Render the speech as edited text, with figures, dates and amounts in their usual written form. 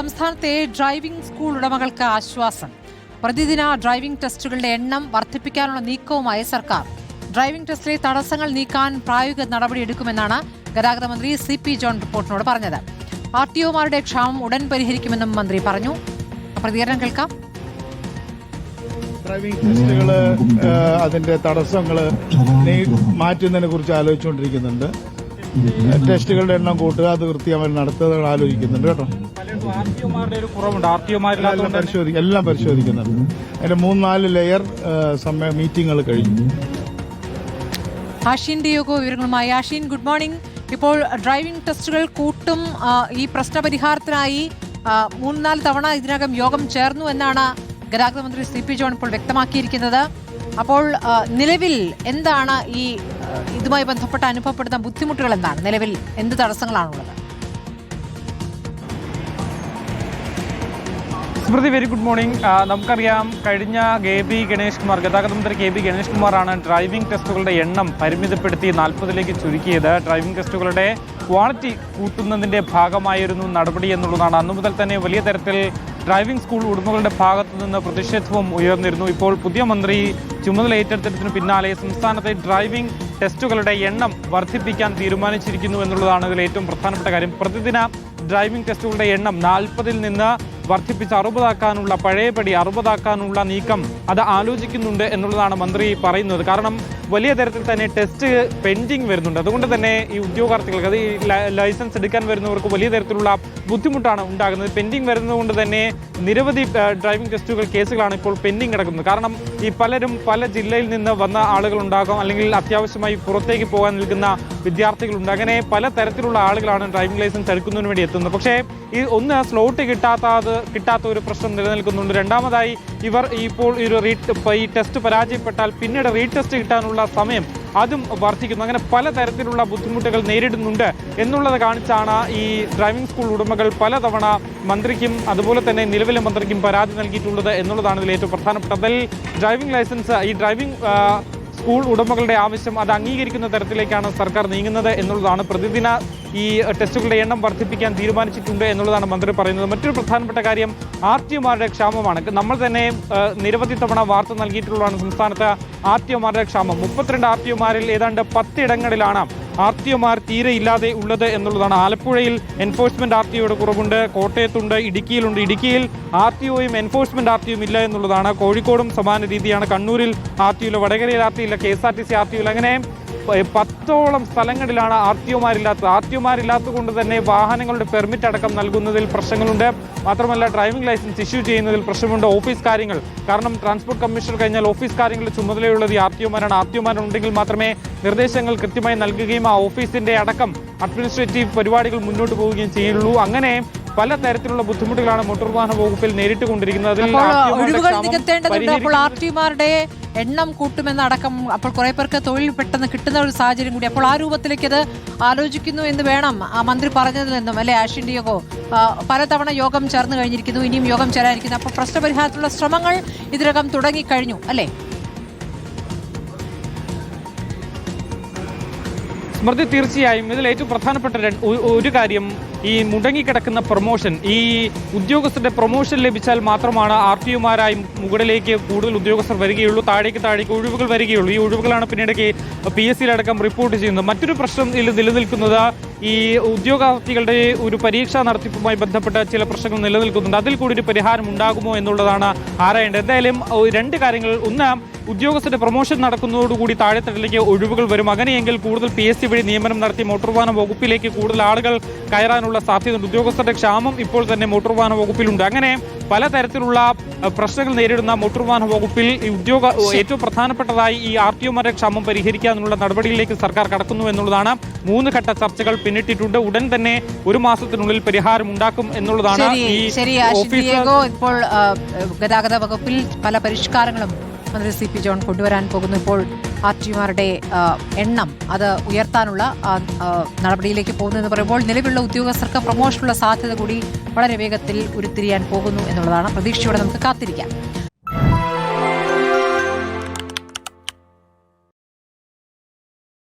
സംസ്ഥാനത്തെ driving school ഉടമകൾക്ക് ആശ്വാസം. പ്രതിദിന ഡ്രൈവിംഗ് ടെസ്റ്റുകളുടെ എണ്ണം വർദ്ധിപ്പിക്കാനുള്ള നീക്കവുമായി സർക്കാർ. ഡ്രൈവിംഗ് ടെസ്റ്റിലെ തടസ്സങ്ങൾ നീക്കാൻ പ്രായോഗിക നടപടിയെടുക്കുമെന്നാണ് ഗതാഗത മന്ത്രി CP ജോൺ റിപ്പോർട്ടിനോട് പറഞ്ഞത്. RTOമാരുടെ ക്ഷാമം ഉടൻ പരിഹരിക്കുമെന്നും മന്ത്രി പറഞ്ഞു. പ്രതികരണം കേൾക്കാം. ഡ്രൈവിംഗ് ടെസ്റ്റുകൾ അതിന്റെ തടസ്സങ്ങൾ മാറ്റുന്നതിനെ കുറിച്ച് ആലോചിച്ചുകൊണ്ടിരിക്കുന്നുണ്ട്. ടെസ്റ്റുകളുടെ എണ്ണം കൂട്ടുക, അത് കൃത്യമായി നടത്തുക ആലോചിക്കുന്നുണ്ട് കേട്ടോ. എല്ലാം പരിശോധിക്കുന്നുണ്ട്. അതിന്റെ 3-4 ലെയർ മീറ്റിംഗുകൾ കഴിഞ്ഞു. ആഷിൻ ഡിയോഗോ വിവരങ്ങളുമായി. Ashin, good morning. ഇപ്പോൾ ഡ്രൈവിംഗ് ടെസ്റ്റുകൾ കൂട്ടും. ഈ പ്രശ്നപരിഹാരത്തിനായി 3-4 തവണ ഇതിനകം യോഗം ചേർന്നു എന്നാണ് ഗതാഗത മന്ത്രി CP ജോൺ ഇപ്പോൾ വ്യക്തമാക്കിയിരിക്കുന്നത്. അപ്പോൾ നിലവിൽ എന്താണ് ഇതുമായി ബന്ധപ്പെട്ട് അനുഭവപ്പെടുന്ന ബുദ്ധിമുട്ടുകൾ? എന്താണ് നിലവിൽ, എന്ത് തടസ്സങ്ങളാണുള്ളത്? സ്മൃതി, വെരി ഗുഡ് മോർണിംഗ്. നമുക്കറിയാം, കഴിഞ്ഞ ഗതാഗത മന്ത്രി KB ഗണേഷ് കുമാറാണ് ഡ്രൈവിംഗ് ടെസ്റ്റുകളുടെ എണ്ണം പരിമിതപ്പെടുത്തി 40ലേക്ക് ചുരുക്കിയത്. ഡ്രൈവിംഗ് ടെസ്റ്റുകളുടെ ക്വാളിറ്റി കൂട്ടുന്നതിന്റെ ഭാഗമായിരുന്നു നടപടി എന്നുള്ളതാണ്. അന്നു മുതൽ തന്നെ വലിയ തരത്തിൽ ഡ്രൈവിംഗ് സ്കൂൾ ഉടമകളുടെ ഭാഗത്തു നിന്ന് പ്രതിഷേധവും ഉയർന്നിരുന്നു. ഇപ്പോൾ പുതിയ മന്ത്രി ചുമതല ഏറ്റെടുത്തതിന് പിന്നാലെ സംസ്ഥാനത്തെ ഡ്രൈവിംഗ് ടെസ്റ്റുകളുടെ എണ്ണം വർദ്ധിപ്പിക്കാൻ തീരുമാനിച്ചിരിക്കുന്നു എന്നുള്ളതാണ് ഇതിൽ ഏറ്റവും പ്രധാനപ്പെട്ട കാര്യം. പ്രതിദിന ഡ്രൈവിംഗ് ടെസ്റ്റുകളുടെ എണ്ണം 40-ൽ നിന്ന് വർദ്ധിപ്പിച്ച് 60 നീക്കം അത് ആലോചിക്കുന്നുണ്ട് എന്നുള്ളതാണ് മന്ത്രി പറയുന്നത്. കാരണം വലിയ തരത്തിൽ തന്നെ ടെസ്റ്റ് പെൻഡിങ് വരുന്നുണ്ട്. അതുകൊണ്ട് തന്നെ ഈ ഉദ്യോഗാർത്ഥികൾക്ക്, അത് ഈ ലൈസൻസ് എടുക്കാൻ വരുന്നവർക്ക് വലിയ തരത്തിലുള്ള ബുദ്ധിമുട്ടാണ് ഉണ്ടാകുന്നത്. പെൻഡിങ് വരുന്നതുകൊണ്ട് തന്നെ നിരവധി ഡ്രൈവിംഗ് ടെസ്റ്റുകൾ കേസുകളാണ് ഇപ്പോൾ പെൻഡിങ് കിടക്കുന്നത്. കാരണം ഈ പലരും പല ജില്ലയിൽ നിന്ന് വന്ന ആളുകളുണ്ടാകും, അല്ലെങ്കിൽ അത്യാവശ്യമായി പുറത്തേക്ക് പോകാൻ നിൽക്കുന്ന വിദ്യാർത്ഥികളുണ്ട്. അങ്ങനെ പല തരത്തിലുള്ള ആളുകളാണ് ഡ്രൈവിംഗ് ലൈസൻസ് എടുക്കുന്നതിന് വേണ്ടി എത്തുന്നത്. പക്ഷേ ഈ സ്ലോട്ട് കിട്ടാത്ത ഒരു പ്രശ്നം നിലനിൽക്കുന്നുണ്ട്. രണ്ടാമതായി, ഇവർ ഇപ്പോൾ ഈ ടെസ്റ്റ് പരാജയപ്പെട്ടാൽ പിന്നീട് റീടെസ്റ്റ് കിട്ടാനുള്ള സമയം അതും വർദ്ധിക്കുന്നു. അങ്ങനെ പല തരത്തിലുള്ള ബുദ്ധിമുട്ടുകൾ നേരിടുന്നുണ്ട് എന്നുള്ളത് കാണിച്ചാണ് ഈ ഡ്രൈവിംഗ് സ്കൂൾ ഉടമകൾ പലതവണ മന്ത്രിക്കും അതുപോലെ തന്നെ നിലവിലെ മന്ത്രിക്കും പരാതി നൽകിയിട്ടുള്ളത് എന്നുള്ളതാണ് ഇതിൽ ഏറ്റവും പ്രധാനപ്പെട്ടത്. ഡ്രൈവിംഗ് ലൈസൻസ്, ഈ ഡ്രൈവിംഗ് സ്കൂൾ ഉടമകളുടെ ആവശ്യം അത് അംഗീകരിക്കുന്ന തരത്തിലേക്കാണ് സർക്കാർ നീങ്ങുന്നത് എന്നുള്ളതാണ്. പ്രതിദിന ഈ ടെസ്റ്റുകളുടെ എണ്ണം വർദ്ധിപ്പിക്കാൻ തീരുമാനിച്ചിട്ടുണ്ട് എന്നുള്ളതാണ് മന്ത്രി പറയുന്നത്. മറ്റൊരു പ്രധാനപ്പെട്ട കാര്യം RTOമാരുടെ ക്ഷാമമാണ്. നമ്മൾ തന്നെ നിരവധി തവണ വാർത്ത നൽകിയിട്ടുള്ളതാണ് സംസ്ഥാനത്ത് RTOമാരുടെ ക്ഷാമം. 32 RTOമാരിൽ ഏതാണ്ട് 10 ഇടങ്ങളിലാണ് RTOമാർ തീരെ ഇല്ലാതെ ഉള്ളത് എന്നുള്ളതാണ്. ആലപ്പുഴയിൽ എൻഫോഴ്സ്മെന്റ് RTOയുടെ കുറവുണ്ട്, കോട്ടയത്തുണ്ട്, ഇടുക്കിയിലുണ്ട്. ഇടുക്കിയിൽ RTOയും എൻഫോഴ്സ്മെന്റ് RTOയും ഇല്ല എന്നുള്ളതാണ്. കോഴിക്കോടും സമാന രീതിയാണ്. കണ്ണൂരിൽ RTO ഇല്ല, വടകരയിൽ RTO ഇല്ല, KSRTC RTO ഇല്ല. അങ്ങനെ 10ഓളം സ്ഥലങ്ങളിലാണ് RTOമാരില്ലാത്തത് കൊണ്ട് തന്നെ വാഹനങ്ങളുടെ പെർമിറ്റ് അടക്കം നൽകുന്നതിൽ പ്രശ്നങ്ങളുണ്ട്. മാത്രമല്ല, ഡ്രൈവിംഗ് ലൈസൻസ് ഇഷ്യൂ ചെയ്യുന്നതിൽ പ്രശ്നമുണ്ട്. ഓഫീസ് കാര്യങ്ങൾ, കാരണം ട്രാൻസ്പോർട്ട് കമ്മീഷണർ കഴിഞ്ഞാൽ ഓഫീസ് കാര്യങ്ങളുടെ ചുമതലയുള്ളത് ഈ RTOമാരാണ്. RTOമാരുണ്ടെങ്കിൽ മാത്രമേ നിർദ്ദേശങ്ങൾ കൃത്യമായി നൽകുകയും ആ ഓഫീസിന്റെ അടക്കം അഡ്മിനിസ്ട്രേറ്റീവ് പരിപാടികൾ മുന്നോട്ട് പോവുകയും ചെയ്യുള്ളൂ. അങ്ങനെ പല തരത്തിലുള്ള ബുദ്ധിമുട്ടുകളാണ് മോട്ടോർ വാഹന വകുപ്പിൽ നേരിട്ടുകൊണ്ടിരിക്കുന്നത്. അപ്പോൾ RTOമാരുടെ എണ്ണം കൂട്ടുമെന്നടക്കം അപ്പോൾ കുറെ പേർക്ക് തൊഴിൽ പെട്ടെന്ന് കിട്ടുന്ന ഒരു സാഹചര്യം കൂടി. അപ്പോൾ ആ രൂപത്തിലേക്ക് അത് ആലോചിക്കുന്നു എന്ന് വേണം മന്ത്രി പറഞ്ഞതിൽ നിന്നും, അല്ലെ ആഷിൻ ഡിയോഗോ? പലതവണ യോഗം ചേർന്ന് കഴിഞ്ഞിരിക്കുന്നു, ഇനിയും യോഗം ചേരാനിരിക്കുന്നു. അപ്പോൾ പ്രശ്നപരിഹാരത്തിലുള്ള ശ്രമങ്ങൾ ഇതിനകം തുടങ്ങിക്കഴിഞ്ഞു, അല്ലേ? സ്മൃതി, തീർച്ചയായും ഇതിൽ ഏറ്റവും പ്രധാനപ്പെട്ട ഒരു കാര്യം ഈ മുടങ്ങിക്കിടക്കുന്ന പ്രൊമോഷൻ. ഈ ഉദ്യോഗസ്ഥരുടെ പ്രൊമോഷൻ ലഭിച്ചാൽ മാത്രമാണ് RTOമാരായി മുകളിലേക്ക് കൂടുതൽ ഉദ്യോഗസ്ഥർ വരികയുള്ളൂ, താഴേക്ക് ഒഴിവുകൾ വരികയുള്ളൂ. ഈ ഒഴിവുകളാണ് പിന്നീട് PSCയിലടക്കം റിപ്പോർട്ട് ചെയ്യുന്നത്. മറ്റൊരു പ്രശ്നം ഇതിൽ നിലനിൽക്കുന്നത് ഈ ഉദ്യോഗാർത്ഥികളുടെ ഒരു പരീക്ഷാ നടത്തിപ്പുമായി ബന്ധപ്പെട്ട ചില പ്രശ്നങ്ങൾ നിലനിൽക്കുന്നുണ്ട്. അതിൽ കൂടി ഒരു പരിഹാരം ഉണ്ടാകുമോ എന്നുള്ളതാണ് ആരായേണ്ടത്. എന്തായാലും 2 കാര്യങ്ങൾ. ഒന്ന്, ഉദ്യോഗസ്ഥരുടെ പ്രൊമോഷൻ നടക്കുന്നതോടുകൂടി താഴെത്തട്ടിലേക്ക് ഒഴിവുകൾ വരും. അങ്ങനെയെങ്കിൽ കൂടുതൽ PSC വഴി നിയമനം നടത്തി മോട്ടോർ വാഹന വകുപ്പിലേക്ക് കൂടുതൽ ആളുകൾ കയറാനുള്ള സാധ്യതയുണ്ട്. ഉദ്യോഗസ്ഥരുടെ ക്ഷാമം ഇപ്പോൾ തന്നെ മോട്ടോർ വാഹന വകുപ്പിലുണ്ട്. അങ്ങനെ പലതരത്തിലുള്ള പ്രശ്നങ്ങൾ നേരിടുന്ന മോട്ടോർ വാഹന വകുപ്പിൽ ഏറ്റവും പ്രധാനപ്പെട്ടതായി ഈ RTOമാരുടെ ക്ഷാമം പരിഹരിക്കാനുള്ള നടപടിയിലേക്ക് സർക്കാർ കടക്കുന്നു എന്നുള്ളതാണ്. 3 ഘട്ട ചർച്ചകൾ പിന്നിട്ടിട്ടുണ്ട്. ഉടൻ തന്നെ 1 മാസത്തിനുള്ളിൽ പരിഹാരം ഉണ്ടാക്കും എന്നുള്ളതാണ്. ഇപ്പോൾ ഗതാഗത വകുപ്പിൽ പല പരിഷ്കാരങ്ങളും മന്ത്രി CP ജോൺ കൊണ്ടുവരാൻ പോകുന്നു. ഇപ്പോൾ RTOമാരുടെ എണ്ണം അത് ഉയർത്താനുള്ള നടപടിയിലേക്ക് പോകുന്നതെന്ന് പറയുമ്പോൾ നിലവിലുള്ള ഉദ്യോഗസ്ഥർക്ക് പ്രൊമോഷനുള്ള സാധ്യത കൂടി വളരെ വേഗത്തിൽ ഉരുത്തിരിയാൻ പോകുന്നു എന്നുള്ളതാണ്. പ്രതീക്ഷയോടെ നമുക്ക് കാത്തിരിക്കാം.